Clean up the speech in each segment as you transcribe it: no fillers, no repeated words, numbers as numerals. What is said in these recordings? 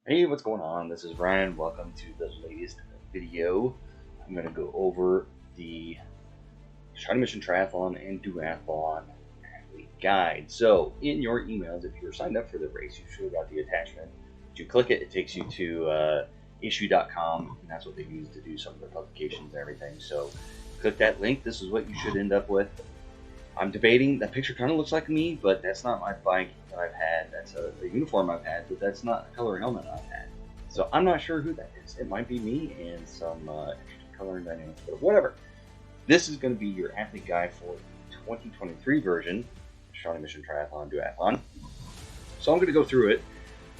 Hey, what's going on? This is Ryan. Welcome to the latest video. I'm going to go over the Shawnee Mission Triathlon and Duathlon athlete guide. So, in your emails, if you're signed up for the race, you should have got the attachment. If you click it, it takes you to issue.com, and that's what they use to do some of their publications and everything. So, click that link. This is what you should end up with. I'm debating, that picture kind of looks like me, but that's not my bike that I've had. That's a uniform I've had, but that's not the color helmet I've had. So I'm not sure who that is. It might be me and some interesting color and dynamics, but whatever. This is going to be your athlete guide for the 2023 version of Shawnee Mission Triathlon Duathlon. So I'm going to go through it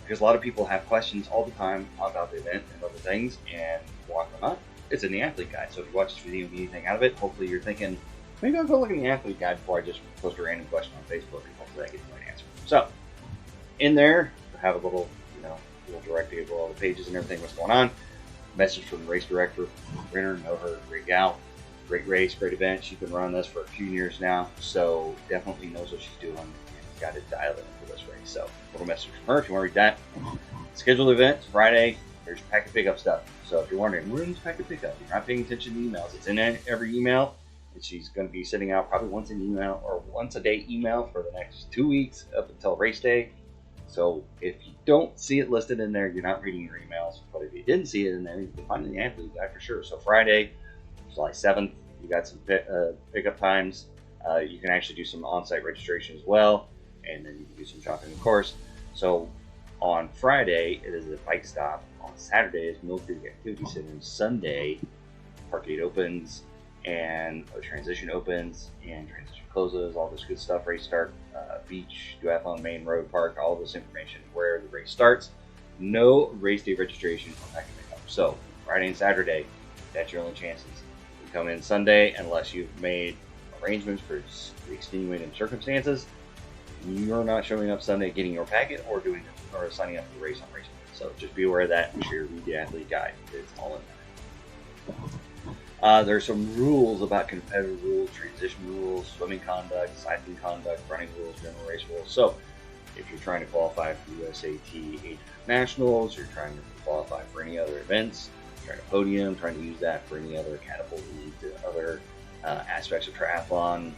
because a lot of people have questions all the time about the event and other things, and walk them up. It's in the athlete guide. So if you watch this video and get anything out of it, hopefully you're thinking, maybe I'll go look in the athlete guide before I just post a random question on Facebook, and hopefully I get the right answer. So, in there, I have a little directory of all the pages and everything, what's going on. Message from the race director, Renner, know her, great gal, great race, great event. She's been running this for a few years now, so definitely knows what she's doing and got it dialed in for this race. So, a little message from her if you want to read that. Scheduled event, Friday. There's packet pickup stuff. So, if you're wondering, where's packet pickup? You're not paying attention to emails. It's in every email. She's going to be sending out probably once a day email for the next 2 weeks up until race day. So if you don't see it listed in there, you're not reading your emails. But if you didn't see it in there, you can find it in the athlete guide for sure. So Friday, July 7th, you got some pickup times. You can actually do some on-site registration as well, and then you can do some shopping, of course. So on Friday, it is a bike stop. On Saturday, it's Mill Creek Activity Center. And Sunday, Parkgate opens, and a transition opens and transition closes, all this good stuff. Race start, beach, Duathlon, main road, park, all this information where the race starts. No race day registration on packet pickup. So Friday and Saturday, that's your only chances. You come in Sunday unless you've made arrangements for extenuating circumstances. You're not showing up Sunday, getting your packet, or signing up for the race on race day. So just be aware of that. Make sure you read the athlete guide. It's all in there. There's some rules about competitive rules, transition rules, swimming conduct, cycling conduct, running rules, general race rules. So if you're trying to qualify for USAT Age Nationals, you're trying to qualify for any other events, trying to podium, trying to use that for any other catapult lead to other aspects of triathlon,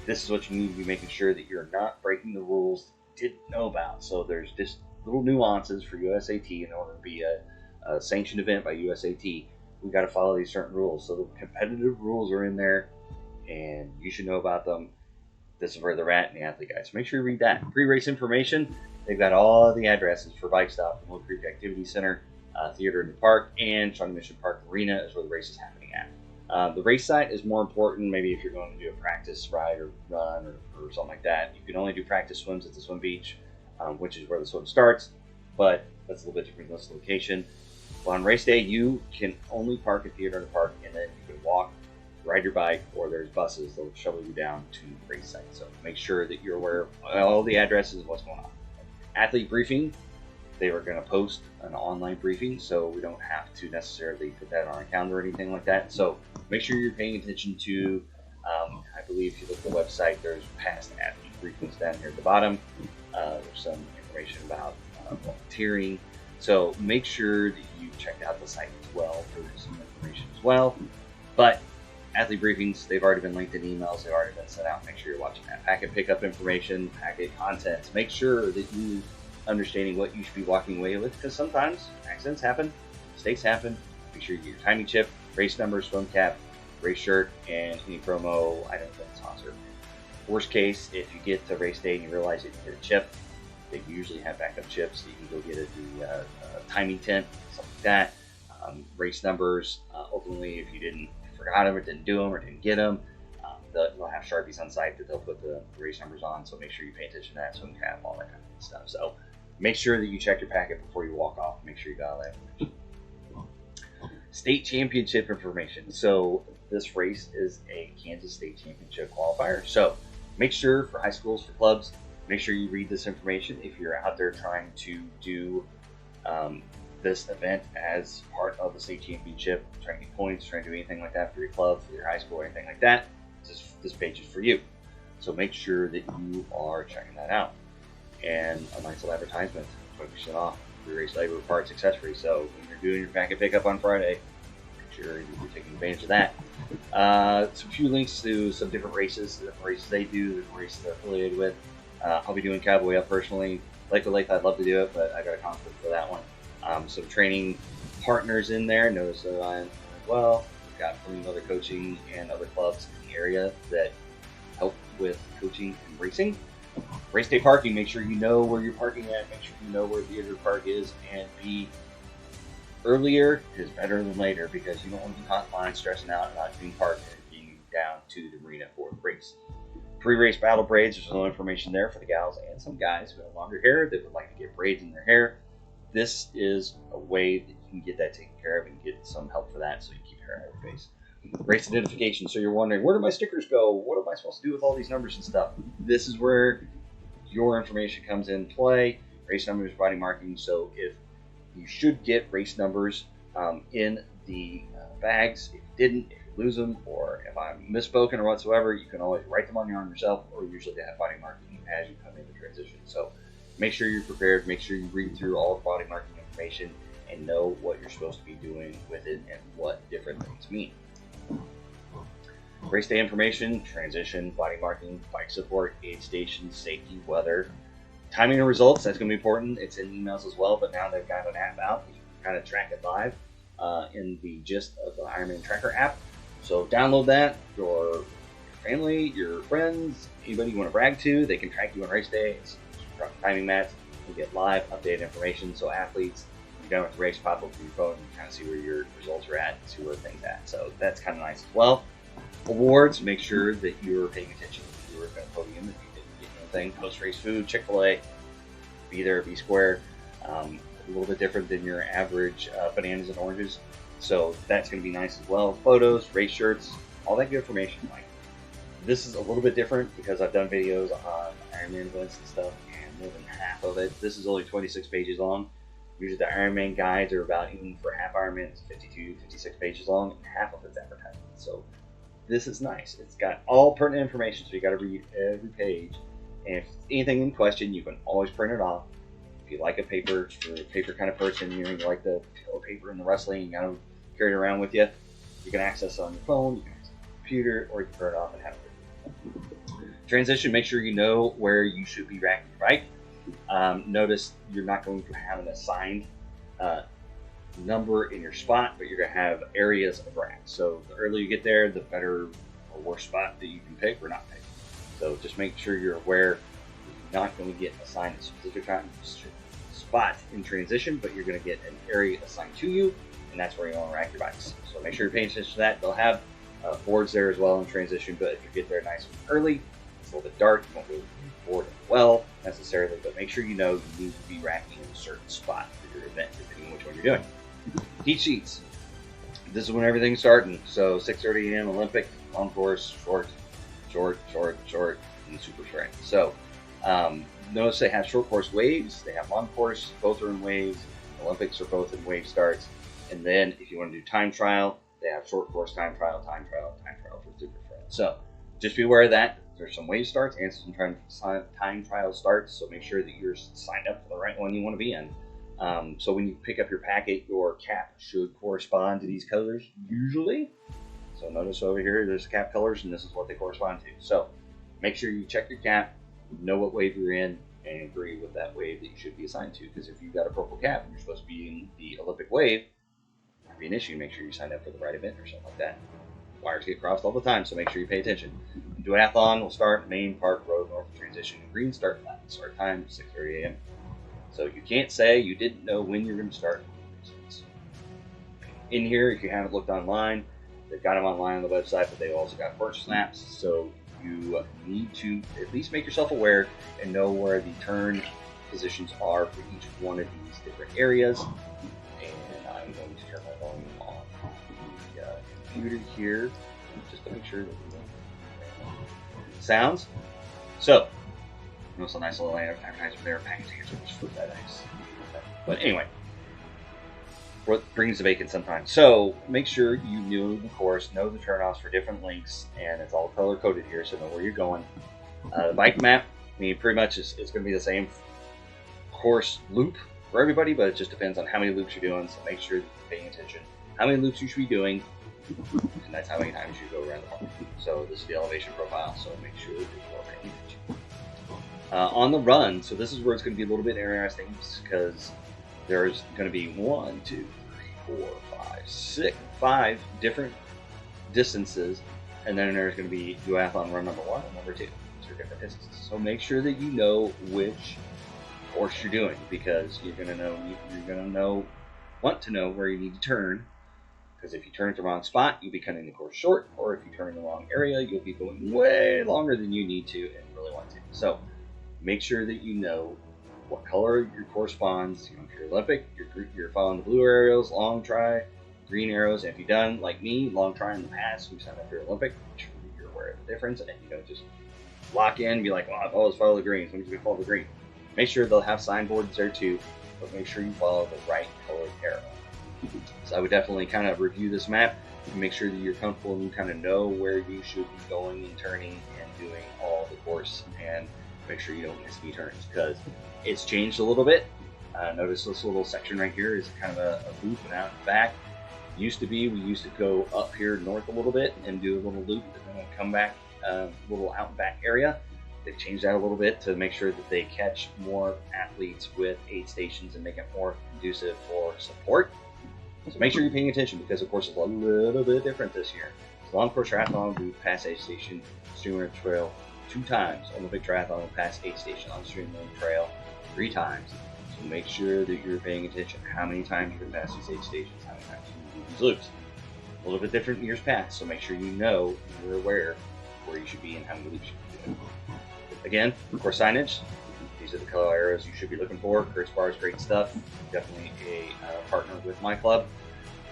this is what you need to be making sure that you're not breaking the rules you didn't know about. So there's just little nuances for USAT in order to be a sanctioned event by USAT. We got to follow these certain rules. So the competitive rules are in there, and you should know about them. This is where they're at in the athlete guide. So make sure you read that. Pre-race information. They've got all the addresses for Bike Stop, Mill Creek Activity Center, Theater in the Park, and Shawnee Mission Park Arena is where the race is happening at. The race site is more important. Maybe if you're going to do a practice ride or run or something like that. You can only do practice swims at the swim beach, which is where the swim starts. But that's a little bit different than this location. Well, on race day, you can only park at Theater in the Park, and then you can walk, ride your bike, or there's buses that will shuttle you down to the race site. So make sure that you're aware of all the addresses and what's going on. Athlete briefing, they were going to post an online briefing, so we don't have to necessarily put that on a calendar or anything like that. So make sure you're paying attention to, I believe if you look at the website, there's past athlete briefings down here at the bottom. There's some information about volunteering. So make sure that you check out the site as well for some information as well. But athlete briefings, they've already been linked in emails. They've already been sent out. Make sure you're watching that. Packet pickup information, packet contents. Make sure that you understanding what you should be walking away with, because sometimes accidents happen, mistakes happen. Make sure you get your timing chip, race number, swim cap, race shirt, and any promo items that sponsor. Worst case, if you get to race day and you realize that you get a chip, they usually have backup chips that you can go get at the timing tent, something like that. Race numbers, ultimately, if you forgot them or didn't do them or didn't get them, they'll have Sharpies on site that they'll put the race numbers on, so make sure you pay attention to that, swim cap, all that kind of stuff. So make sure that you check your packet before you walk off. Make sure you got all that information. State championship information. So this race is a Kansas State Championship qualifier. So make sure for high schools, for clubs, make sure you read this information if you're out there trying to do this event as part of the state championship, trying to get points, trying to do anything like that for your club, for your high school, or anything like that. This page is for you. So make sure that you are checking that out. And a nice little advertisement, 20% off free race labor, parts, accessories. So when you're doing your packet pickup on Friday, make sure you're taking advantage of that. Some few links to some different races, the different races they do, the different races they're affiliated with. I'll be doing Cowboy Up personally. Lake to Lake, I'd love to do it, but I got a conflict for that one. Some training partners in there. Notice that I'm as well. We've got some other coaching and other clubs in the area that help with coaching and racing. Race day parking, make sure you know where you're parking at, make sure you know where the other park is, and be earlier is better than later, because you don't want to be caught in line stressing out about being parked and being down to the arena for the race. Pre-race battle braids, there's a little information there for the gals and some guys who have longer hair that would like to get braids in their hair. This is a way that you can get that taken care of and get some help for that so you keep your hair out of your face. Race identification, so you're wondering, where do my stickers go? What am I supposed to do with all these numbers and stuff? This is where your information comes in play. Race numbers, body marking, so if you should get race numbers in the bags. If you didn't, if you lose them, or if I'm misspoken or whatsoever, you can always write them on your arm yourself, or usually they have body marking as you come into transition. So make sure you're prepared, make sure you read through all the body marking information and know what you're supposed to be doing with it and what different things mean. Race day information, transition, body marking, bike support, aid stations, safety, weather, timing and results. That's going to be important. It's in emails as well, but now they've got an app out. You can kind of track it live in the gist of the Ironman Tracker app. So download that. Your family, your friends, anybody you want to brag to, they can track you on race day. It's timing mats. You get live updated information. So athletes, you don't have to race, pop up to your phone and kind of see where your results are at and see where things are at. So that's kind of nice as well. Awards, make sure that you're paying attention. If you were at a podium, if you didn't get anything, post-race food, Chick-fil-A, be there, be square. A little bit different than your average bananas and oranges. So that's going to be nice as well. Photos, race shirts, all that good information. Like, this is a little bit different because I've done videos on Ironman events and stuff, and more than half of it, this is only 26 pages long. Usually the Ironman guides are about, even for half Ironman, it's 52, 56 pages long, and half of it's advertising. So this is nice. It's got all pertinent information, so you got to read every page. And if anything in question, you can always print it off. If you like a paper, you're a paper kind of person, you like the paper and the wrestling, you gotta carry it around with you. You can access it on your phone, you can access it on your computer, or you can print it off and have it. Transition, make sure you know where you should be racking your bike. Notice you're not going to have an assigned number in your spot, but you're going to have areas of racks. So the earlier you get there, the better or worse spot that you can pick or not pick. So just make sure you're aware you're not going to get assigned a specific spot in transition, but you're going to get an area assigned to you, and that's where you want to rack your bikes. So make sure you're paying attention to that. They'll have boards there as well in transition, but if you get there nice and early, it's a little bit dark, you won't be able to board it well necessarily, but make sure you know you need to be racking in a certain spot for your event, depending on which one you're doing. Heat sheets. This is when everything's starting. So 6:30 a.m. Olympic, long course, short, and super short. So notice they have short course waves. They have long course. Both are in waves. Olympics are both in wave starts. And then if you want to do time trial, they have short course time trial for super short. So just be aware of that. There's some wave starts and some time trial starts. So make sure that you're signed up for the right one you want to be in. So when you pick up your packet, your cap should correspond to these colors usually. So notice over here, there's cap colors, and this is what they correspond to. So make sure you check your cap, know what wave you're in, and agree with that wave that you should be assigned to. Because if you've got a purple cap and you're supposed to be in the Olympic wave, it might be an issue. Make sure you sign up for the right event or something like that. Wires get crossed all the time, so make sure you pay attention. Duathlon will start Main Park Road North Transition and Green start time 6:30 a.m. So you can't say you didn't know when you're going to start. In here, if you haven't looked online, they've got them online on the website, but they've also got course snaps. So you need to at least make yourself aware and know where the turn positions are for each one of these different areas. And I'm going to turn my volume on the computer here just to make sure that we don't sounds. So there's a nice little advertisement there, package answers for FedEx. But anyway, what brings the bacon sometimes. So make sure you know the course, know the turnoffs for different links, and it's all color coded here, so know where you're going. The bike map, I mean, pretty much it's going to be the same course loop, for everybody, but it just depends on how many loops you're doing. So make sure that you're paying attention how many loops you should be doing, and that's how many times you go around the park. So this is the elevation profile, so make sure that you're paying attention. On the run, so this is where it's going to be a little bit interesting because there's going to be 1, 2, 3, 4, 5, 6, 5 different distances, and then there's going to be duathlon run number 1 and number 2. These are different distances. So make sure that you know which course you're doing, because you're going to want to know where you need to turn. Because if you turn at the wrong spot, you'll be cutting the course short, or if you turn in the wrong area, you'll be going way longer than you need to and really want to. So make sure that you know what color your corresponds. You know, if you're Olympic, you're following the blue arrows, long try, green arrows. And if you've done like me, long try in the past, we signed up for Olympic, make sure that you're aware of the difference, and you don't just lock in and be like, well, I've always followed the greens. When you follow the green, make sure they'll have signboards there too, but make sure you follow the right colored arrow. So I would definitely kind of review this map and make sure that you're comfortable and you kind of know where you should be going and turning and doing all the course, and make sure you don't miss any turns because it's changed a little bit. Notice this little section right here is kind of a loop and out and back. We used to go up here north a little bit and do a little loop and then come back a little out and back area. They've changed that a little bit to make sure that they catch more athletes with aid stations and make it more conducive for support. So make sure you're paying attention because, of course, it's a little bit different this year. So long course triathlon, we pass aid station, streamer trail 2 times. Olympic triathlon will pass aid station on streamer trail 3 times. So make sure that you're paying attention. How many times you can pass these aid stations? How many times you can do these loops? A little bit different in years past. So make sure you know, you're aware where you should be and how many loops you can do. Again, course signage. These are the color arrows you should be looking for. Kurt's Bar is great stuff. Definitely a partner with my club.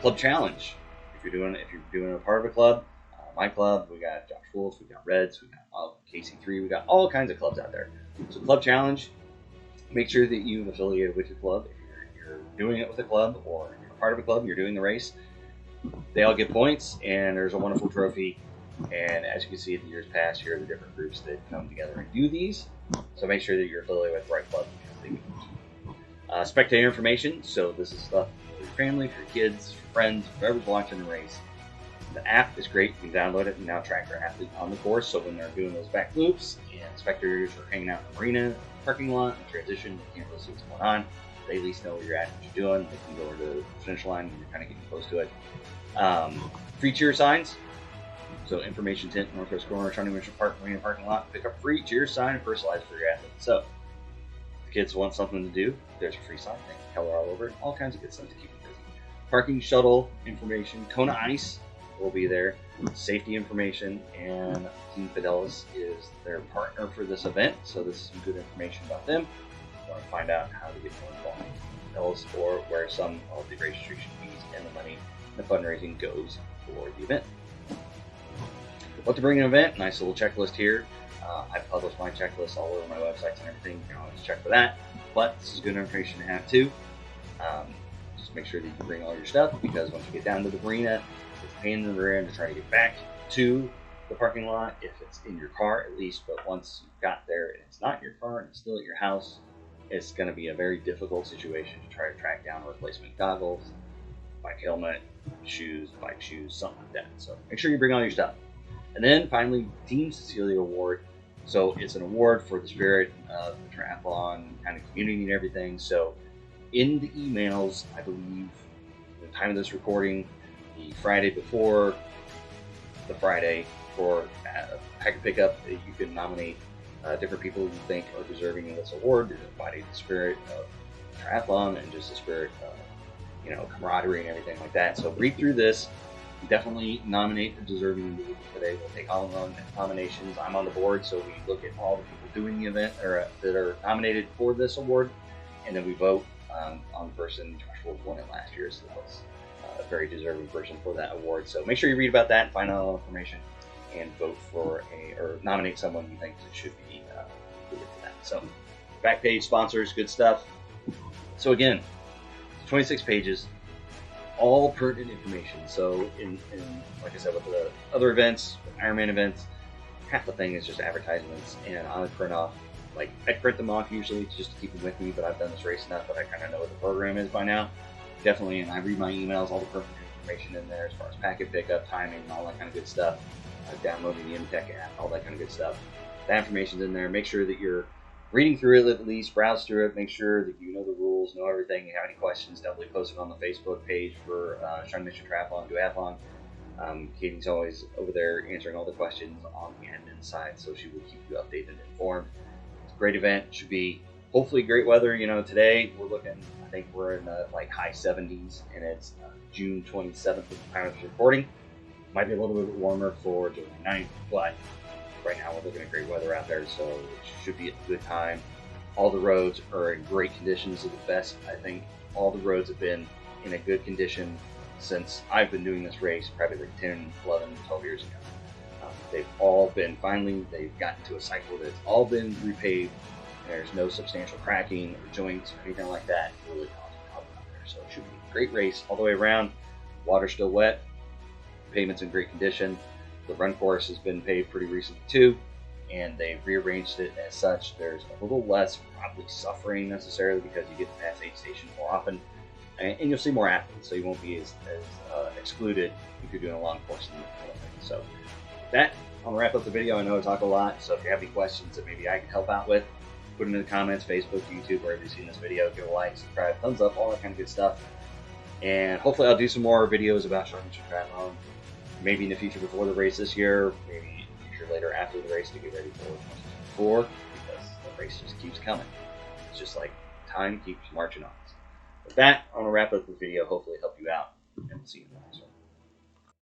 Club challenge. If you're doing a part of a club, my club, we got Josh Wolf, we got Reds, we got KC3, we got all kinds of clubs out there. So club challenge. Make sure that you've affiliated with your club. If you're doing it with a club or you're part of a club and you're doing the race, they all get points, and there's a wonderful trophy. And as you can see in the years past, here are the different groups that come together and do these. So make sure that you're affiliated with the right club. Spectator information. So this is stuff for your family, for your kids, for friends, whoever's watching the race. The app is great. You can download it and now track your athlete on the course. So when they're doing those back loops and spectators are hanging out in the arena, parking lot, and transition, you can't really see what's going on. They at least know where you're at, what you're doing. They can go over to the finish line when you're kind of getting close to it. Free cheer signs. So information tent, northwest corner, Shawnee Mission Marina parking lot. Pick up free cheer sign and personalized for your athlete. So if the kids want something to do, there's a free sign. They can color all over it. All kinds of good stuff to keep them busy. Parking shuttle information. Kona Ice will be there. Safety information, and Team Fidelis is their partner for this event. So this is some good information about them. If you want to find out how to get more involved in Fidelis or where some of the registration fees and the money, the fundraising goes for the event. What to bring an event, nice little checklist here. I publish my checklist all over my websites and everything. You can always check for that. But this is good information to have too. Just make sure that you bring all your stuff, because once you get down to the arena, it's a pain in the rear end to try to get back to the parking lot if it's in your car at least. But once you've got there and it's not your car and it's still at your house, it's going to be a very difficult situation to try to track down replacement goggles, bike helmet, shoes, bike shoes, something like that. So make sure you bring all your stuff. And then finally, Team Cecilia Award. So it's an award for the spirit of the triathlon kind of community and everything. So in the emails, I believe, at the time of this recording, the Friday before the Friday for packet pickup, you can nominate different people you think are deserving of this award to embody the spirit of triathlon and just the spirit of, camaraderie and everything like that. So read through this. Definitely nominate the deserving individuals today. We'll take all of them nominations. I'm on the board, so we look at all the people doing the event or that are nominated for this award, and then we vote on the person. Josh Wolf won it last year, so that was a very deserving person for that award. So make sure you read about that and find out all the information and vote for or nominate someone you think should be included for that. So back page, sponsors, good stuff. So again, 26 pages. All pertinent information. So in like I said, with the other events, with Ironman events, half the thing is just advertisements and on the print off Like, I print them off usually just to keep them with me, but I've done this race enough that I kind of know what the program is by now. Definitely, and I read my emails, all the perfect information in there as far as packet pickup, timing, and all that kind of good stuff. Downloading the MTech app, all that kind of good stuff. That information's in there. Make sure that you're reading through it at least, browse through it, make sure that you know the rules, know everything. If you have any questions, definitely post it on the Facebook page for Shawnee Mission Triathlon, Duathlon. Katie's always over there answering all the questions on the admin side, so she will keep you updated and informed. It's a great event. Should be hopefully great weather. You know, today we're looking, I think we're in the like high 70s, and it's June 27th at the time of this recording. Might be a little bit warmer for July 9th, but right now we're looking at great weather out there, so it should be a good time. All the roads are in great conditions, of the best. I think all the roads have been in a good condition since I've been doing this race, probably like 10, 11, 12 years ago. They've all been, finally, they've gotten to a cycle that's all been repaved, and there's no substantial cracking or joints or anything like that really causing problems out there. So it should be a great race all the way around. Water's still wet, pavement's in great condition. The run course has been paved pretty recently too, and they've rearranged it as such. There's a little less probably suffering necessarily because you get to pass aid stations more often, and you'll see more athletes, so you won't be as excluded if you're doing a long course in the kind of thing. So with that, I'm gonna wrap up the video. I know I talk a lot, so if you have any questions that maybe I can help out with, put them in the comments, Facebook, YouTube, wherever you've seen this video. Give a like, subscribe, thumbs up, all that kind of good stuff. And hopefully I'll do some more videos about Shawnee Mission Triathlon. Maybe in the future before the race this year, maybe in the future later after the race to get ready for 2024, because the race just keeps coming. It's just like time keeps marching on. With that, I'm going to wrap up the video, hopefully help you out, and we'll see you in the next one.